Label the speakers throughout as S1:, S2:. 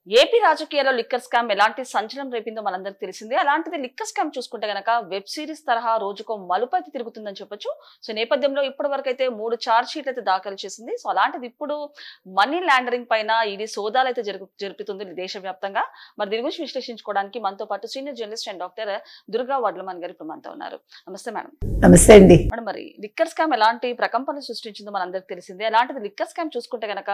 S1: AP రాజకీయాల్లో liquor scam ఎలాంటి సంచలనం రేపిందో మనందరికి తెలిసిందే. అలాంటిది లిక్కర్ స్కామ్ చూసుకుంటే గనక వెబ్ సిరీస్ తరహా రోజుకో మలుపైతే తిరుగుతుందని చెప్పొచ్చు. సో నేపథ్యంలో ఇప్పటి వరకు అయితే 3 ఛార్జ్ షీట్లు అయితే దాఖలు చేసింది. సో అలాంటిది ఇప్పుడు మనీ లాండరింగ్ పైన ఈడీ సోదాలు అయితే జరుపుతుంది దేశవ్యాప్తంగా. మరి దీని గురించి విశ్లేషించుకోవడానికి మనతో పాటు senior journalist and doctor Durga Vadlaman గారు ఇప్పుడు మనతో ఉన్నారు. నమస్తే మేడం.
S2: నమస్తే అండి
S1: మేడం, మరి లిక్కర్ స్కామ్ ఎలాంటి ప్రకంపనలు సృష్టించిందో మనందరికి తెలిసిందే. అలాంటిది లిక్కర్ స్కామ్ చూసుకుంటే గనక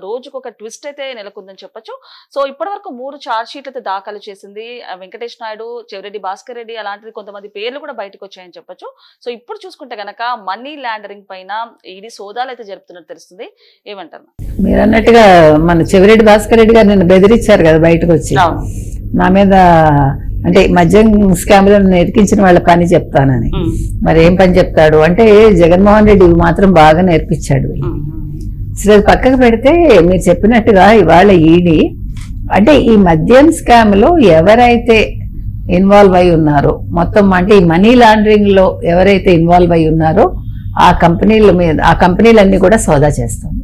S1: రోజుకు ఒక ట్విస్ట్ అయితే నెలకొందని చెప్పొచ్చు. సో ఇప్పటి వరకు 3 ఛార్జ్ షీట్లు అయితే దాఖలు చేసింది. వెంకటేష్ నాయుడు, చెవిరెడ్డి భాస్కర్ రెడ్డి అలాంటిది కొంతమంది పేర్లు కూడా బయటకు వచ్చాయని చెప్పొచ్చు. సో ఇప్పుడు చూసుకుంటే గనక మనీ లాండరింగ్ పైన ఈడీ సోదాలు అయితే జరుపుతున్నట్టు తెలుస్తుంది. ఏమంటారు?
S2: మీరు అన్నట్టుగా మన చెవిరెడ్డి భాస్కర్ రెడ్డి గారు నిన్ను బెదిరించారు కదా బయటకు వచ్చి, నా మీద అంటే మద్యం స్కామ్లను నేర్పించిన వాళ్ళ పని చెప్తానని. మరి ఏం పని చెప్తాడు అంటే జగన్మోహన్ రెడ్డి మాత్రం బాగా నేర్పించాడు. అసలు పక్కకు పెడితే మీరు చెప్పినట్టుగా ఇవాళ ఈడీ అంటే ఈ మద్యం స్కామ్ లో ఎవరైతే ఇన్వాల్వ్ అయి ఉన్నారో, మొత్తం అంటే ఈ మనీ లాండరింగ్ లో ఎవరైతే ఇన్వాల్వ్ అయి ఉన్నారో ఆ కంపెనీల మీద, ఆ కంపెనీలన్నీ కూడా సోదా చేస్తుంది.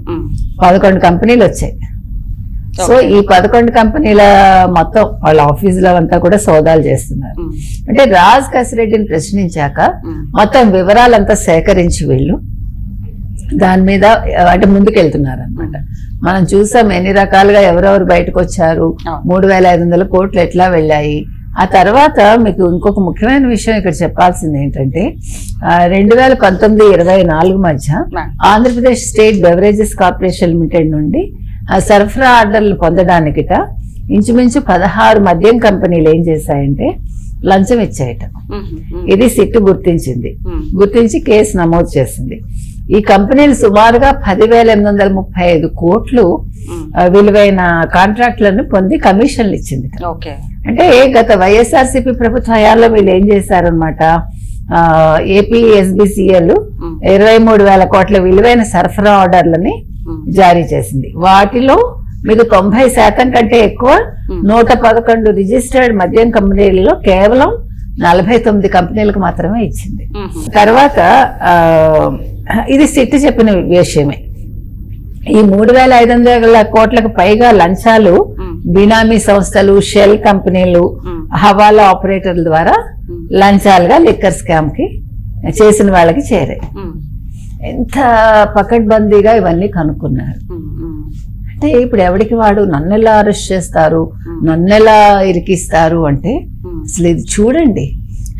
S2: 11 కంపెనీలు వచ్చాయి. సో ఈ 11 కంపెనీల మొత్తం వాళ్ళ ఆఫీసులో అంతా కూడా సోదాలు చేస్తున్నారు. అంటే రాజ్ కసిరెడ్డిని ప్రశ్నించాక మొత్తం వివరాలంతా సేకరించి వీళ్ళు దాని మీద అంటే ముందుకెళ్తున్నారు అనమాట. మనం చూసాం ఎన్ని రకాలుగా ఎవరెవరు బయటకు వచ్చారు, 3500 కోట్లు ఎట్లా వెళ్ళాయి. ఆ తర్వాత మీకు ఇంకొక ముఖ్యమైన విషయం ఇక్కడ చెప్పాల్సింది ఏంటంటే 2019-24 మధ్య Andhra Pradesh state beverages corporation limited నుండి సరఫరా ఆర్డర్లు పొందడానికిట ఇంచుమించు 16 మద్యం కంపెనీలు ఏం చేశాయంటే లంచం ఇచ్చాయట. ఇది సిట్ గుర్తించి కేసు నమోదు చేసింది. ఈ కంపెనీలు సుమారుగా 10,835 కోట్లు విలువైన కాంట్రాక్టులను పొంది కమిషన్లు ఇచ్చింది. అంటే గత వైఎస్ఆర్సీపీ ప్రభుత్వ హయాంలో వీళ్ళు ఏం చేశారనమాట, ఏపీఎస్బిసిఎల్ 23,000 కోట్ల విలువైన సరఫరా ఆర్డర్లని జారీ చేసింది. వాటిలో మీకు 90% కంటే ఎక్కువ 111 రిజిస్టర్డ్ మద్యం కంపెనీలలో కేవలం 49 కంపెనీలకు మాత్రమే ఇచ్చింది. తర్వాత ఇది సిట్ చెప్పిన విషయమే. ఈ 3,500 కోట్లకు పైగా లంచాలు బినామీ సంస్థలు, షెల్ కంపెనీలు, హవాలా ఆపరేటర్ల ద్వారా లంచాలుగా లిక్కర్ స్కామ్ కి చేసిన వాళ్ళకి చేరాయి. ఎంత పకడ్బందీగా ఇవన్నీ కనుక్కున్నారు. అంటే ఇప్పుడు ఎవరికి వాడు నన్నెలా అరెస్ట్ చేస్తారు, నన్నెలా ఇరికిస్తారు అంటే అసలు ఇది చూడండి.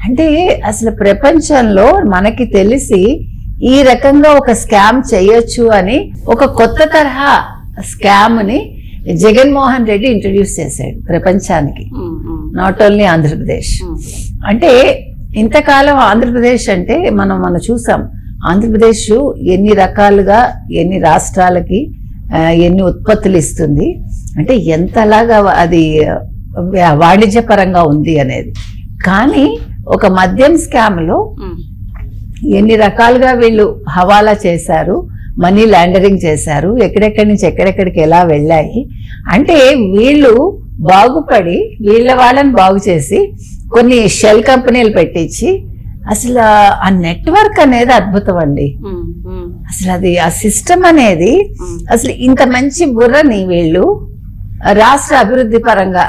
S2: అంటే అసలు ప్రపంచంలో మనకి తెలిసి ఈ రకంగా ఒక స్కామ్ చేయొచ్చు అని ఒక కొత్త తరహా స్కామ్ ని జగన్మోహన్ రెడ్డి ఇంట్రడ్యూస్ చేశాడు ప్రపంచానికి, నాట్ ఓన్లీ ఆంధ్రప్రదేశ్. అంటే ఇంతకాలం ఆంధ్రప్రదేశ్ అంటే మనం చూసాం, ఆంధ్రప్రదేశ్ ఎన్ని రకాలుగా ఎన్ని రాష్ట్రాలకి ఎన్ని ఉత్పత్తులు ఇస్తుంది, అంటే ఎంతలాగా అది వాణిజ్యపరంగా ఉంది అనేది. కానీ ఒక మద్యం స్కామ్ లో ఎన్ని రకాలుగా వీళ్ళు హవాలా చేశారు, మనీ లాండరింగ్ చేశారు, ఎక్కడెక్కడి నుంచి ఎక్కడెక్కడికి ఎలా వెళ్ళాయి అంటే వీళ్ళు బాగుపడి వీళ్ళ వాళ్ళని బాగు చేసి కొన్ని షెల్ కంపెనీలు పెట్టించి అసలు ఆ నెట్వర్క్ అనేది అద్భుతం అండి. అసలు అది ఆ సిస్టమ్ అనేది అసలు ఇంత మంచి బుర్రని వీళ్ళు రాష్ట్ర అభివృద్ధి పరంగా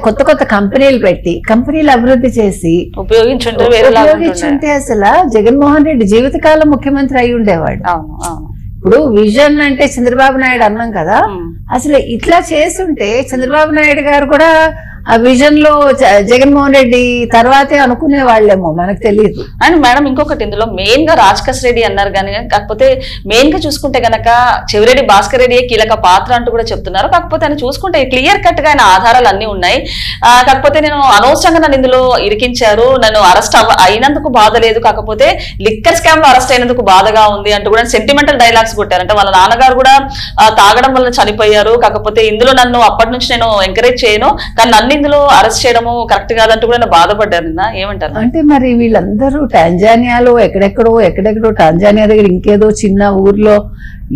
S2: కొత్త కొత్త కంపెనీలు పెట్టి కంపెనీలు అభివృద్ధి చేసి ఉపయోగించుంటే అసలు జగన్మోహన్ రెడ్డి జీవితకాలం ముఖ్యమంత్రి అయి ఉండేవాడు. ఇప్పుడు విజన్ అంటే చంద్రబాబు నాయుడు అన్నాం కదా, అసలు ఇట్లా చేస్తుంటే చంద్రబాబు నాయుడు గారు కూడా ఆ విజన్ లో జగన్మోహన్ రెడ్డి తర్వాతే అనుకునే వాళ్ళేమో, మనకు తెలియదు.
S1: అండ్ మేడం ఇంకొకటి, ఇందులో మెయిన్ గా రాజ్ రెడ్డి అన్నారు కానీ కాకపోతే మెయిన్ గా చూసుకుంటే గనక చెవిరెడ్డి భాస్కర్ రెడ్డి కీలక పాత్ర అంటూ కూడా చెప్తున్నారు. కాకపోతే ఆయన చూసుకుంటే క్లియర్ కట్ గా ఆయన ఆధారాలు అన్ని ఉన్నాయి. కాకపోతే నేను అనవసరంగా నన్ను ఇందులో ఇరికించారు, నన్ను అరెస్ట్ అయినందుకు బాధ లేదు, కాకపోతే లిక్కర్ స్కామ్ లో అరెస్ట్ అయినందుకు బాధగా ఉంది అంటూ కూడా సెంటిమెంటల్ డైలాగ్స్ కొట్టారు. అంటే వాళ్ళ నాన్నగారు కూడా తాగడం వల్ల చనిపోయారు, కాకపోతే ఇందులో నన్ను అప్పటి నుంచి నేను ఎంకరేజ్ చేయను, కానీ నన్ను ఇందులో అరెస్ట్ చేయడము కరెక్ట్ కాదంటూ కూడా బాధపడ్డారు. ఏమంటారు?
S2: అంటే మరి వీళ్ళందరూ టాంజానియాలో ఎక్కడెక్కడో టాంజానియా దగ్గర ఇంకేదో చిన్న ఊర్లో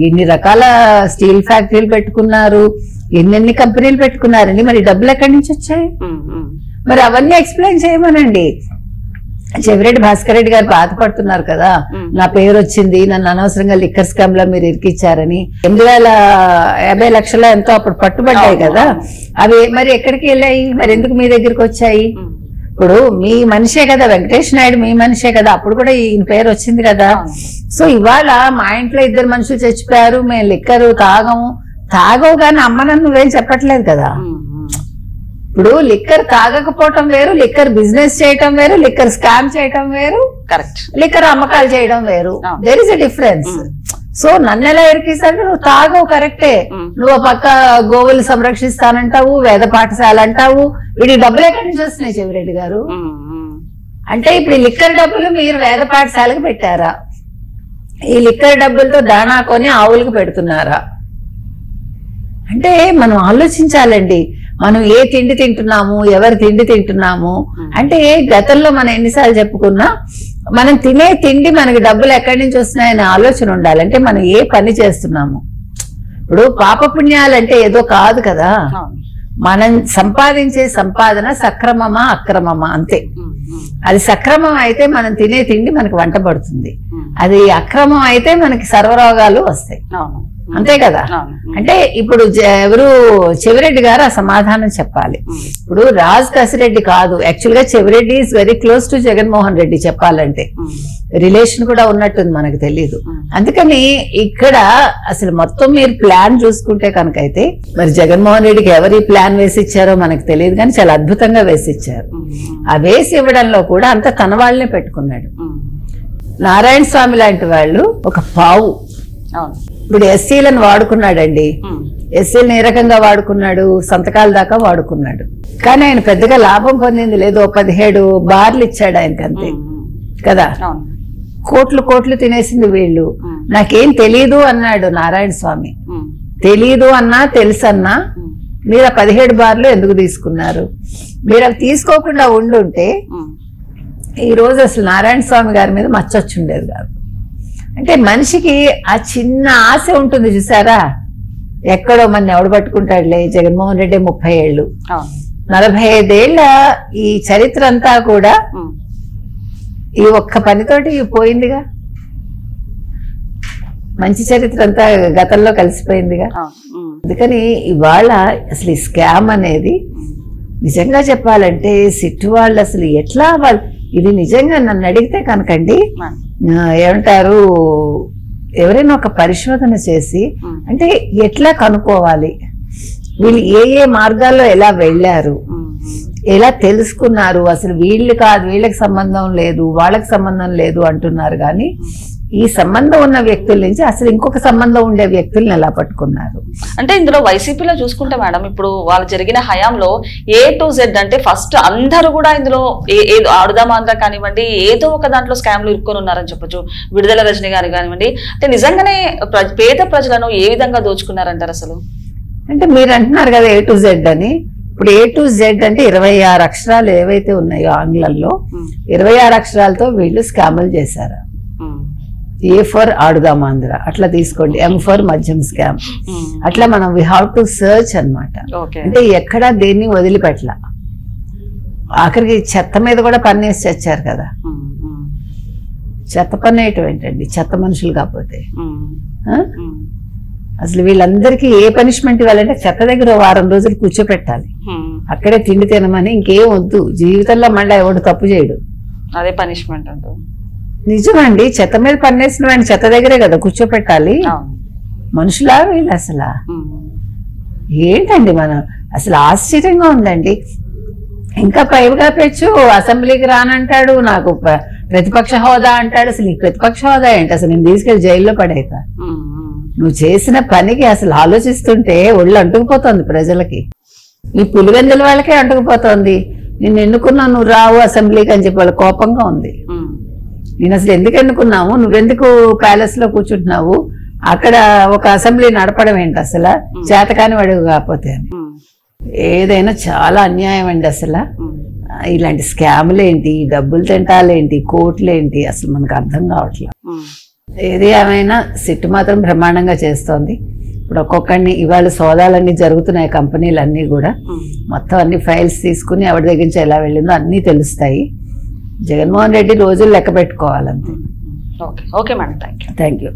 S2: ఎన్ని రకాల స్టీల్ ఫ్యాక్టరీలు పెట్టుకున్నారు, ఎన్నెన్ని కంపెనీలు పెట్టుకున్నారండి. మరి డబ్బులు ఎక్కడి నుంచి వచ్చాయి? మరి అవన్నీ ఎక్స్ప్లెయిన్ చేయమనండి. చెవిరెడ్డి భాస్కర్ రెడ్డి గారు బాధపడుతున్నారు కదా, నా పేరు వచ్చింది, నన్ను అనవసరంగా లిక్కర్ స్కామ్ లో మీరు ఇరికిచ్చారని. 8,50 లక్షల ఎంతో అప్పుడు పట్టుబడ్డాయి కదా, అవి మరి ఎక్కడికి వెళ్ళాయి, మరి ఎందుకు మీ దగ్గరికి వచ్చాయి? ఇప్పుడు మీ మనిషే కదా వెంకటేష్ నాయుడు, మీ మనిషే కదా, అప్పుడు కూడా ఈయన పేరు వచ్చింది కదా. సో ఇవాళ మా ఇంట్లో 2 మనుషులు చచ్చిపోయారు, మేము లిక్కరు తాగవు కానీ అమ్మనని నువ్వేం చెప్పట్లేదు కదా. ఇప్పుడు లిక్కర్ తాగకపోవటం వేరు, లిక్కర్ బిజినెస్ చేయటం వేరు, లిక్కర్ స్కామ్ చేయటం వేరు,
S1: కరెక్ట్,
S2: లిక్కర్ అమ్మకాలు చేయడం వేరు. There is a difference. So నన్ను ఎలా ఎరికిస్తాడు, నువ్వు తాగవు కరెక్టే, నువ్వు పక్క గోవులు సంరక్షిస్తానంటావు, వేద పాఠశాల అంటావు, వీడి డబ్బులు ఎక్కడి నుంచి వస్తున్నాయి చెవిరెడ్డి గారు? అంటే ఇప్పుడు ఈ లిక్కర్ డబ్బులు మీరు వేద పాఠశాలకు పెట్టారా? ఈ లిక్కర్ డబ్బులతో దాణా కొని ఆవులకు పెడుతున్నారా? అంటే మనం ఆలోచించాలండి, మనం ఏ తిండి తింటున్నాము, ఎవరు తిండి తింటున్నాము. అంటే గతంలో మనం ఎన్నిసార్లు చెప్పుకున్నా, మనం తినే తిండి మనకి డబ్బులు ఎక్కడి నుంచి వస్తున్నాయనే ఆలోచన ఉండాలి. అంటే మనం ఏ పని చేస్తున్నాము. ఇప్పుడు పాపపుణ్యాలంటే ఏదో కాదు కదా, మనం సంపాదించే సంపాదన సక్రమమా అక్రమమా అంతే. అది సక్రమం అయితే మనం తినే తిండి మనకి వంట పడుతుంది, అది అక్రమం అయితే మనకి సర్వరోగాలు వస్తాయి, అంతే కదా. అంటే ఇప్పుడు ఎవరు చెవిరెడ్డి గారు ఆ సమాధానం చెప్పాలి. ఇప్పుడు రాజ్ కసిరెడ్డి కాదు, యాక్చువల్ గా Chevireddy is very close to Jaganmohan Reddy, చెప్పాలంటే రిలేషన్ కూడా ఉన్నట్టుంది, మనకు తెలీదు. అందుకని ఇక్కడ అసలు మొత్తం మీరు ప్లాన్ చూసుకుంటే కనుకైతే మరి జగన్మోహన్ రెడ్డికి ఎవరు ఈ ప్లాన్ వేసి ఇచ్చారో మనకు తెలియదు, కానీ చాలా అద్భుతంగా వేసి ఇచ్చారు. ఆ వేసి ఇవ్వడంలో కూడా అంత తన వాళ్ళనే పెట్టుకున్నాడు. నారాయణ స్వామి లాంటి వాళ్ళు ఒక పావు. ఇప్పుడు ఎస్సీలను వాడుకున్నాడండి, ఎస్సీలను ఏ రకంగా వాడుకున్నాడు, సంతకాల దాకా వాడుకున్నాడు, కానీ ఆయన పెద్దగా లాభం పొందింది లేదు. 17 బార్లు ఇచ్చాడు ఆయనకి, అంతే కదా. కోట్లు తినేసింది వీళ్ళు. నాకేం తెలీదు అన్నాడు నారాయణ స్వామి. తెలీదు అన్నా తెలుసన్నా మీరు ఆ 17 బార్లు ఎందుకు తీసుకున్నారు? మీరు అవి తీసుకోకుండా ఉండుంటే ఈ రోజు అసలు నారాయణ స్వామి గారి మీద మచ్చొచ్చుండేది కాదు. అంటే మనిషికి ఆ చిన్న ఆశ ఉంటుంది చూసారా, ఎక్కడో మన ఎవడు పట్టుకుంటాడులే, జగన్మోహన్ రెడ్డి 30 ఏళ్ళు, 45 ఏళ్ల ఈ చరిత్ర అంతా కూడా ఈ ఒక్క పనితోటి పోయిందిగా. మంచి చరిత్ర అంతా గతంలో కలిసిపోయిందిగా. అందుకని ఇవాళ అసలు ఈ స్కామ్ అనేది నిజంగా చెప్పాలంటే సిట్టు వాళ్ళు అసలు ఎట్లా ఇది నిజంగా నన్ను అడిగితే కనుకండి, ఏమంటారు, ఎవరైనా ఒక పరిశోధన చేసి అంటే ఎట్లా కనుక్కోవాలి, వీళ్ళు ఏ మార్గాల్లో ఎలా వెళ్ళారు, ఎలా తెలుసుకున్నారు, అసలు వీళ్ళు కాదు, వీళ్ళకి సంబంధం లేదు, వాళ్ళకి సంబంధం లేదు అంటున్నారు, కానీ ఈ సంబంధం ఉన్న వ్యక్తుల నుంచి అసలు ఇంకొక సంబంధం ఉండే వ్యక్తులను ఎలా పట్టుకున్నారు.
S1: అంటే ఇందులో వైసీపీలో చూసుకుంటే మేడం, ఇప్పుడు వాళ్ళు జరిగిన హయాంలో A to Z అంటే ఫస్ట్ అందరూ కూడా ఇందులో ఏదో ఆడుదామాంధ్ర కానివ్వండి, ఏదో ఒక దాంట్లో స్కామ్లు ఇరుక్కొని ఉన్నారని చెప్పొచ్చు. విడుదల రజని గారు కానివ్వండి, అంటే నిజంగానే పేద ప్రజలను ఏ విధంగా దోచుకున్నారంటారు అసలు?
S2: అంటే మీరు అంటున్నారు కదా A to Z అని. ఇప్పుడు A to Z అంటే 26 అక్షరాలు ఏవైతే ఉన్నాయో ఆంగ్లంలో, 26 అక్షరాలతో వీళ్ళు స్కాములు చేశారు. A ఫర్ ఆడుదామాంధ్ర అట్లా తీసుకోండి, M ఫర్ మద్యం స్కామ్, అట్లా మనం వి హావ్ టు సర్చ్ అన్నమాట. అంటే ఎక్కడా దేన్ని వదిలిపెట్ల. ఆఖరికి చెత్త మీద కూడా పన్నేసి చచ్చారు కదా. చెత్త పన్నేయటం ఏంటండి, చెత్త మనుషులు కాకపోతే. అసలు వీళ్ళందరికీ ఏ పనిష్మెంట్ ఇవ్వాలంటే చెత్త దగ్గర 1 వారం రోజులు కూర్చోపెట్టాలి, అక్కడే తిండి తినమని, ఇంకేం వద్దు. జీవితంలో మళ్ళీ ఎవడు తప్పు చేయడు,
S1: అదే పనిష్మెంట్ అంటూ.
S2: నిజమండి, చెత్త మీద పన్నేసిన వాడిని చెత్త దగ్గరే కదా కూర్చోపెట్టాలి. మనుషులా వీళ్ళు అసలు ఏంటండి, మనం అసలు ఆశ్చర్యంగా ఉందండి. ఇంకా పైగా పెచ్చు అసెంబ్లీకి రానంటాడు, నాకు ప్రతిపక్ష హోదా అంటాడు. అసలు ఈ ప్రతిపక్ష హోదా ఏంటి, అసలు నేను తీసుకెళ్లి జైల్లో పడేతా. నువ్వు చేసిన పనికి అసలు ఆలోచిస్తుంటే ఒళ్ళు అంటుకుపోతుంది ప్రజలకి. ఈ పులివెందుల వాళ్ళకే అంటుకుపోతుంది. నిన్ను ఎన్నుకున్నా, నువ్వు రావు అసెంబ్లీకి అని చెప్పి వాళ్ళ కోపంగా ఉంది. నేను అసలు ఎందుకు ఎన్నుకున్నావు, నువ్వెందుకు ప్యాలెస్ లో కూర్చుంటున్నావు, అక్కడ ఒక అసెంబ్లీ నడపడం ఏంటి అసలు, చేతకాని వాడు కాకపోతే అని. ఏదైనా చాలా అన్యాయం అండి అసలు. ఇలాంటి స్కాములు ఏంటి, డబ్బులు తింటాలేంటి, కోట్లేంటి, అసలు మనకు అర్థం కావట్లేదు. ఏది ఏమైనా సిట్టు మాత్రం బ్రహ్మాండంగా చేస్తోంది. ఇప్పుడు ఒక్కొక్కడిని ఇవాళ సోదాలన్నీ జరుగుతున్నాయి, కంపెనీలన్నీ కూడా మొత్తం అన్ని ఫైల్స్ తీసుకుని ఎవరి దగ్గర నుంచి ఎలా వెళ్ళిందో అన్నీ తెలుస్తాయి. జగన్మోహన్ రెడ్డి రోజులు లెక్క పెట్టుకోవాలంతే.
S1: Okay madam, thank you.
S2: Thank you.